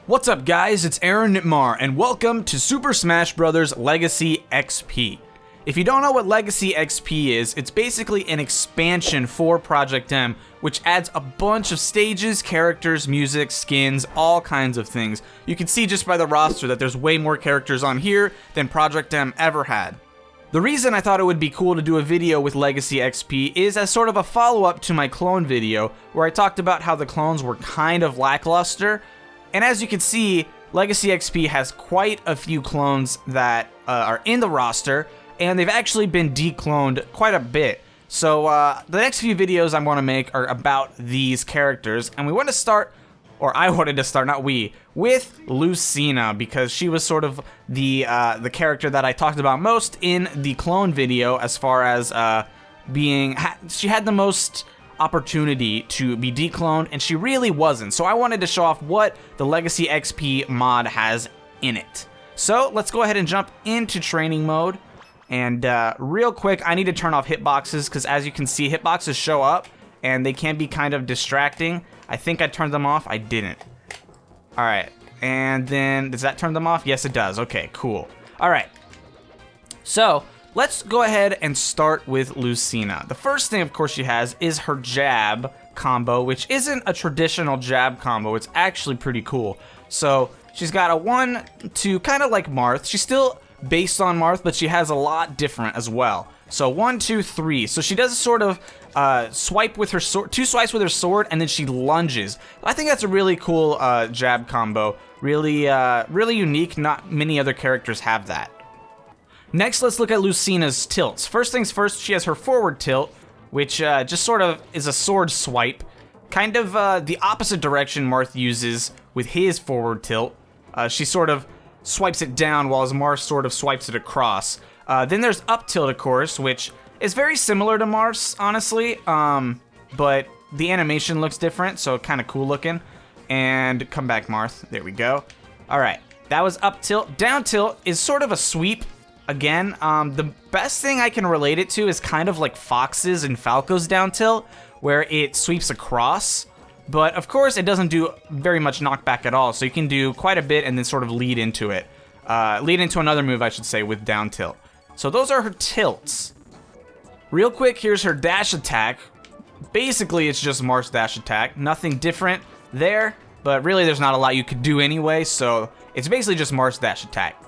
What's up guys, it's Aaronitmar and welcome to Super Smash Bros. Legacy XP. If you don't know what Legacy XP is, it's basically an expansion for Project M, which adds a bunch of stages, characters, music, skins, all kinds of things. You can see just by the roster that there's way more characters on here than Project M ever had. The reason I thought it would be cool to do a video with Legacy XP is as sort of a follow-up to my clone video, where I talked about how the clones were kind of lackluster. And as you can see, Legacy XP has quite a few clones that are in the roster, and they've actually been decloned quite a bit. So the next few videos I want to make are about these characters, and we want to start, or I wanted to start, not we, with Lucina, because she was sort of the character that I talked about most in the clone video, as far as she had the most opportunity to be decloned, and she really wasn't. So I wanted to show off what the Legacy XP mod has in it. So let's go ahead and jump into training mode. And real quick, I need to turn off hitboxes, because as you can see, hitboxes show up and they can be kind of distracting. I think I turned them off. I didn't. All right, and then does that turn them off? Yes, it does. Okay, cool. All right, so let's go ahead and start with Lucina. The first thing, of course, she has is her jab combo, which isn't a traditional jab combo. It's actually pretty cool. So she's got a 1-2, kind of like Marth. She's still based on Marth, but she has a lot different as well. So 1, 2, 3. So she does a sort of swipe with her sword, 2 swipes with her sword, and then she lunges. I think that's a really cool jab combo. Really, really unique. Not many other characters have that. Next, let's look at Lucina's tilts. First things first, she has her forward tilt, which just sort of is a sword swipe. Kind of the opposite direction Marth uses with his forward tilt. She sort of swipes it down, while Marth sort of swipes it across. Then there's up tilt, of course, which is very similar to Marth's, honestly. But the animation looks different, so kind of cool looking. And come back, Marth. There we go. All right, that was up tilt. Down tilt is sort of a sweep. Again, the best thing I can relate it to is kind of like Fox's and Falco's down tilt, where it sweeps across. But of course, it doesn't do very much knockback at all, so you can do quite a bit and then sort of lead into it. Lead into another move, I should say, with down tilt. So those are her tilts. Real quick, here's her dash attack. Basically, it's just Marth's dash attack. Nothing different there, but really there's not a lot you could do anyway, so it's basically just Marth's dash attack.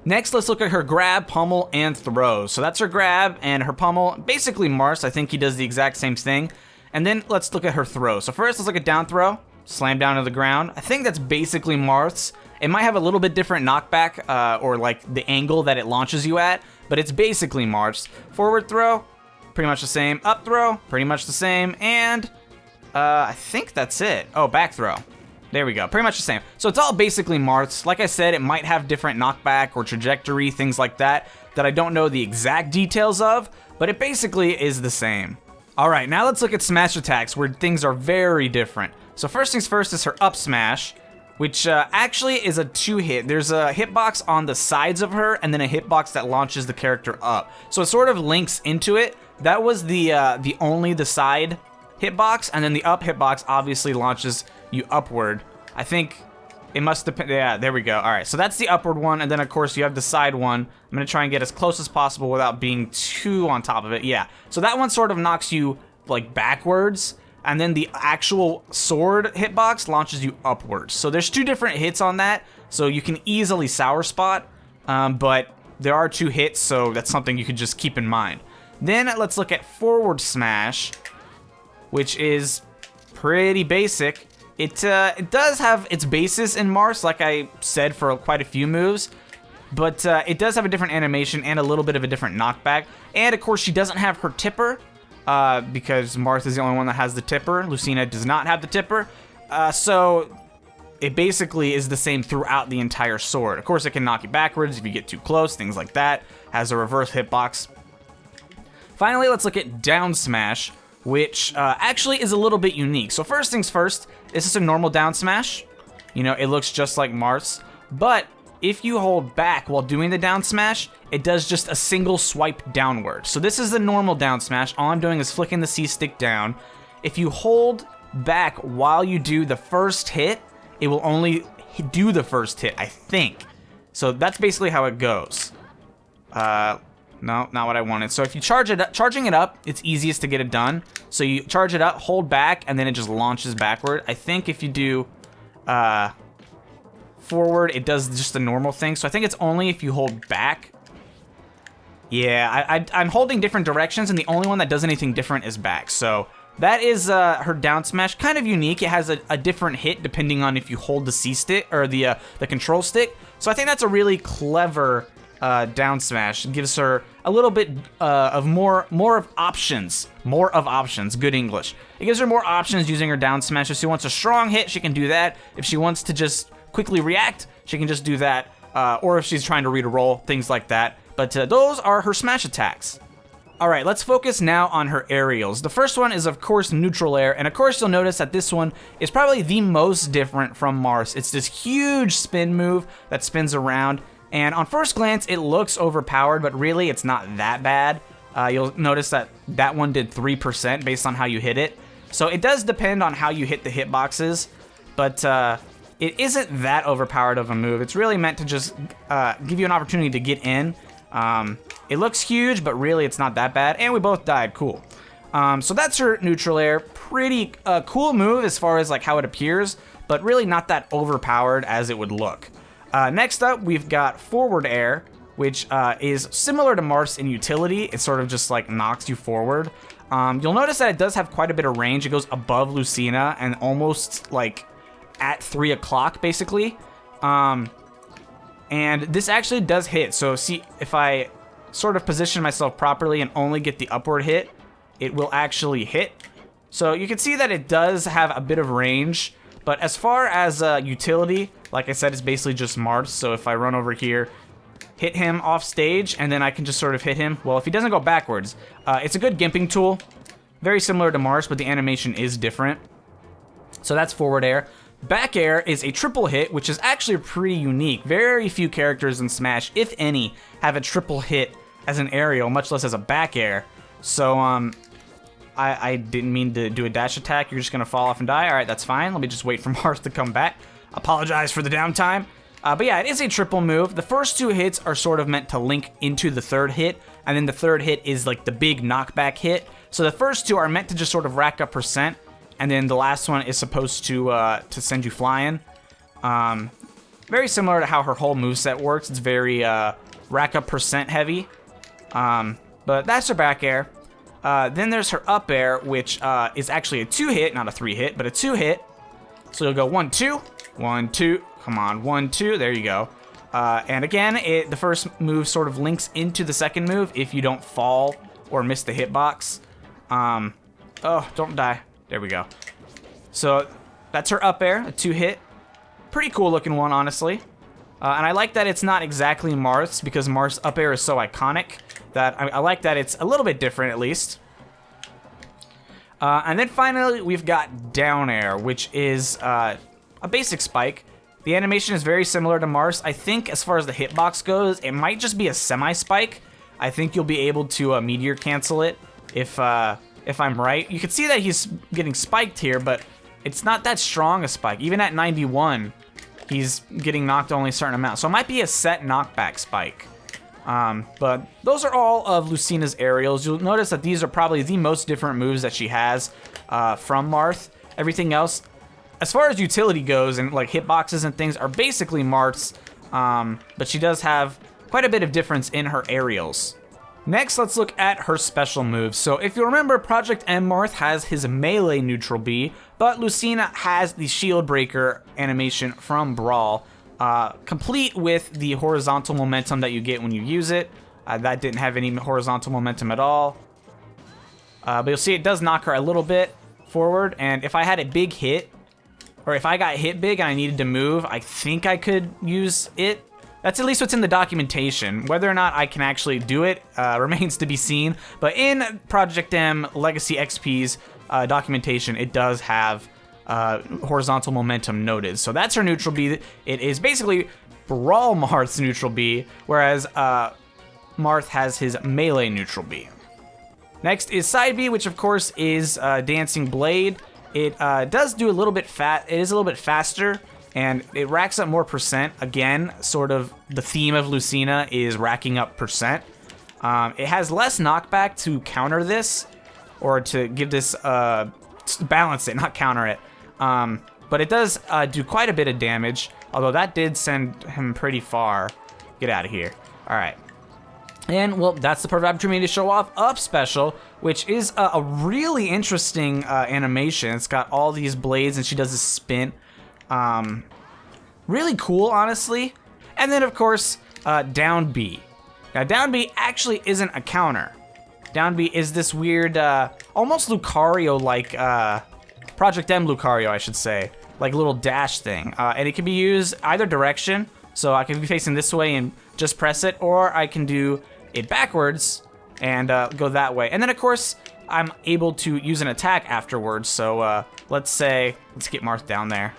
Next, let's look at her grab, pummel, and throw. So that's her grab, and her pummel, basically Marth's. I think he does the exact same thing. And then let's look at her throw. So first, let's look at down throw. Slam down to the ground. I think that's basically Marth's. It might have a little bit different knockback, or like the angle that it launches you at, but it's basically Marth's. Forward throw, pretty much the same. Up throw, pretty much the same. And I think that's it. Oh, back throw. There we go, pretty much the same. So it's all basically Marth's. Like I said, it might have different knockback or trajectory, things like that I don't know the exact details of, but it basically is the same. All right, now let's look at smash attacks, where things are very different. So first things first is her up smash, which actually is a 2-hit. There's a hitbox on the sides of her, and then a hitbox that launches the character up. So it sort of links into it. That was the side hitbox, and then the up hitbox obviously launches you upward. I think it must depend. Yeah, there we go. All right, so that's the upward one, and then of course you have the side one. I'm gonna try and get as close as possible without being too on top of it. Yeah, so that one sort of knocks you like backwards, and then the actual sword hitbox launches you upwards. So there's 2 different hits on that, so you can easily sour spot, but there are 2 hits, so that's something you could just keep in mind. Then let's look at forward smash, which is pretty basic. It does have its basis in Marth's, like I said, for quite a few moves, but it does have a different animation and a little bit of a different knockback. And of course, she doesn't have her tipper, because Marth is the only one that has the tipper. Lucina does not have the tipper, so it basically is the same throughout the entire sword. Of course, it can knock you backwards if you get too close, things like that. Has a reverse hitbox. Finally, let's look at down smash, which actually is a little bit unique. So first things first, this is a normal down smash. You know, it looks just like Marth's, but if you hold back while doing the down smash, it does just a single swipe downward. So this is the normal down smash. All I'm doing is flicking the C stick down. If you hold back while you do the first hit, it will only do the first hit, I think. So that's basically how it goes. No, not what I wanted. So if you charging it up, it's easiest to get it done. So you charge it up, hold back, and then it just launches backward. I think if you do forward, it does just the normal thing. So I think it's only if you hold back. Yeah, I'm holding different directions, and the only one that does anything different is back. So that is her down smash. Kind of unique. It has a different hit depending on if you hold the C stick or the control stick. So I think that's a really clever down smash. It gives her a little bit of more of options. More of options. Good English. It gives her more options using her down smash. If she wants a strong hit, she can do that. If she wants to just quickly react, she can just do that. Or if she's trying to read a roll, things like that. But those are her smash attacks. Alright, let's focus now on her aerials. The first one is, of course, neutral air, and of course you'll notice that this one is probably the most different from Mars. It's this huge spin move that spins around, and on first glance it looks overpowered, but really it's not that bad. You'll notice that that one did 3% based on how you hit it. So it does depend on how you hit the hitboxes, but it isn't that overpowered of a move. It's really meant to just give you an opportunity to get in. It looks huge, but really it's not that bad. And we both died. Cool. So that's her neutral air. Pretty cool move as far as like how it appears, but really not that overpowered as it would look. Next up, we've got forward air, which is similar to Mars in utility. It sort of just like knocks you forward. You'll notice that it does have quite a bit of range. It goes above Lucina and almost like at 3 o'clock basically. And this actually does hit. So see, if I sort of position myself properly and only get the upward hit, it will actually hit. So you can see that it does have a bit of range. But as far as utility, like I said, it's basically just Mars. So if I run over here, hit him off stage, and then I can just sort of hit him. Well, if he doesn't go backwards, it's a good gimping tool. Very similar to Mars, but the animation is different. So that's forward air. Back air is a triple hit, which is actually pretty unique. Very few characters in Smash, if any, have a triple hit as an aerial, much less as a back air. So, I didn't mean to do a dash attack. You're just gonna fall off and die. All right, that's fine. Let me just wait for Mars to come back. Apologize for the downtime. But yeah, it is a triple move. The first two hits are sort of meant to link into the third hit, and then the third hit is like the big knockback hit. So the first two are meant to just sort of rack up percent, and then the last one is supposed to send you flying. Very similar to how her whole moveset works. It's very rack up percent heavy. But that's her back air. Then there's her up air, which is actually a 2-hit, not a 3-hit, but a 2-hit. So you'll go 1, 2, 1, 2. Come on, 1, 2. There you go. And again, the first move sort of links into the second move if you don't fall or miss the hitbox. Oh, don't die. There we go. So that's her up air, a 2-hit. Pretty cool looking one, honestly. And I like that it's not exactly Marth's, because Marth's up air is so iconic that I like that it's a little bit different at least. And then finally we've got down air, which is a basic spike. The animation is very similar to Mars. I think as far as the hitbox goes, it might just be a semi-spike. I think you'll be able to meteor cancel it if I'm right. You can see that he's getting spiked here, but it's not that strong a spike. Even at 91, he's getting knocked only a certain amount. So it might be a set knockback spike. But those are all of Lucina's aerials. You'll notice that these are probably the most different moves that she has from Marth. Everything else, as far as utility goes and like hitboxes and things, are basically Marth's. But she does have quite a bit of difference in her aerials. Next, let's look at her special moves. So if you remember, Project M Marth has his melee neutral B, but Lucina has the shield breaker animation from Brawl, complete with the horizontal momentum that you get when you use it. That didn't have any horizontal momentum at all. But you'll see it does knock her a little bit forward, and if I had a big hit, or if I got hit big and I needed to move, I think I could use it. That's at least what's in the documentation. Whether or not I can actually do it remains to be seen. But in Project M Legacy XP's documentation, it does have horizontal momentum noted. So that's her neutral B. It is basically Brawl Marth's neutral B, whereas Marth has his melee neutral B. Next is side B, which of course is Dancing Blade. It does do a little bit it is a little bit faster. and it racks up more percent. Again, sort of the theme of Lucina is racking up percent. It has less knockback to counter this, or to give this, balance it, not counter it. But it does do quite a bit of damage, although that did send him pretty far. Get out of here. All right. And, well, that's the perfect opportunity to show off Up Special, which is a really interesting animation. It's got all these blades, and she does this spin. Really cool, honestly. And then, of course, Down B. Now, Down B actually isn't a counter. Down B is this weird, almost Lucario-like, Project M Lucario, I should say. Like a little dash thing. And it can be used either direction. So I can be facing this way and just press it, or I can do it backwards and go that way. And then, of course, I'm able to use an attack afterwards. So let's get Marth down there.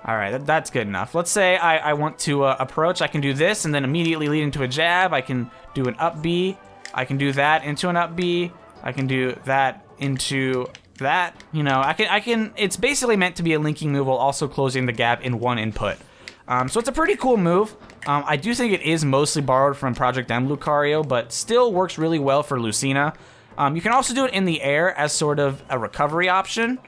All right, that's good enough. Let's say I want to approach. I can do this and then immediately lead into a jab. I can do an up B. I can do that into an up B. I can do that into that. You know, I can. It's basically meant to be a linking move while also closing the gap in one input. So it's a pretty cool move. I do think it is mostly borrowed from Project M Lucario, but still works really well for Lucina. You can also do it in the air as sort of a recovery option.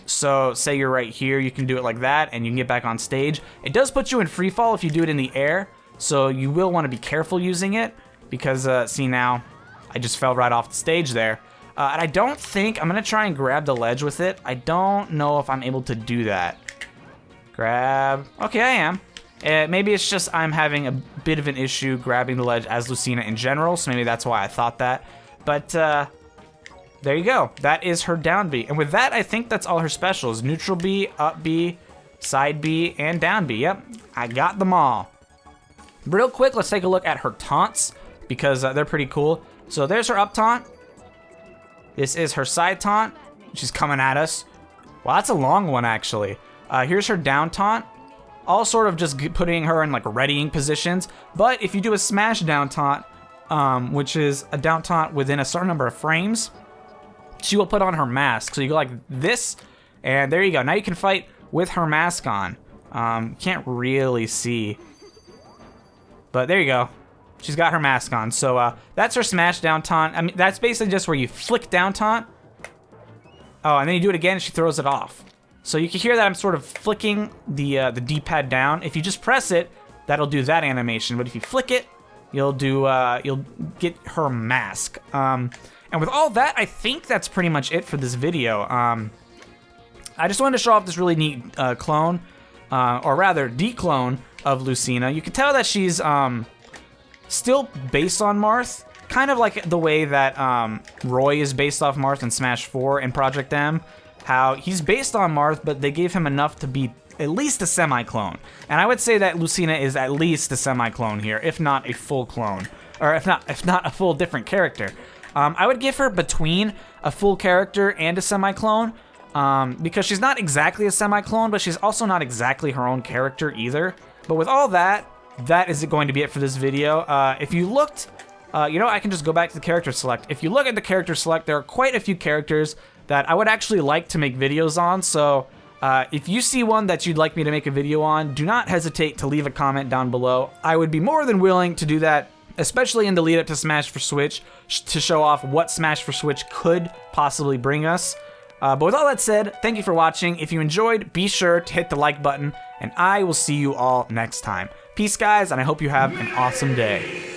So say you're right here, you can do it like that, and you can get back on stage. It does put you in free fall if you do it in the air, so you will want to be careful using it, because, see now, I just fell right off the stage there. And I don't think, I'm going to try and grab the ledge with it. I don't know if I'm able to do that. Grab. Okay, I am. Maybe it's just I'm having a bit of an issue grabbing the ledge as Lucina in general, so maybe that's why I thought that. But there you go. That is her down B. And with that, I think that's all her specials. Neutral B, up B, side B, and down B. Yep, I got them all. Real quick, let's take a look at her taunts, because they're pretty cool. So there's her up taunt. This is her side taunt. She's coming at us. Wow, that's a long one, actually. Here's her down taunt. All sort of just putting her in like readying positions. But if you do a smash down taunt, which is a down taunt within a certain number of frames, she will put on her mask. So you go like this, and there you go. Now you can fight with her mask on. Can't really see, but there you go. She's got her mask on. So that's her smash down taunt. I mean, that's basically just where you flick down taunt. Oh, and then you do it again, and she throws it off. So you can hear that I'm sort of flicking the D-pad down. If you just press it, that'll do that animation. But if you flick it, you'll get her mask. And with all that, I think that's pretty much it for this video. I just wanted to show off this really neat clone, or rather declone of Lucina. You can tell that she's still based on Marth, kind of like the way that Roy is based off Marth in Smash 4 in Project M. How he's based on Marth, but they gave him enough to be at least a semi-clone. And I would say that Lucina is at least a semi-clone here, if not a full clone, or if not a full different character. I would give her between a full character and a semi-clone, because she's not exactly a semi-clone, but she's also not exactly her own character either. But with all that, that is going to be it for this video. If you looked, you know, I can just go back to the character select. If you look at the character select, there are quite a few characters that I would actually like to make videos on. So if you see one that you'd like me to make a video on, do not hesitate to leave a comment down below. I would be more than willing to do that, especially in the lead up to Smash for Switch, to show off what Smash for Switch could possibly bring us. But with all that said, thank you for watching. If you enjoyed, be sure to hit the like button, and I will see you all next time. Peace, guys, and I hope you have an awesome day.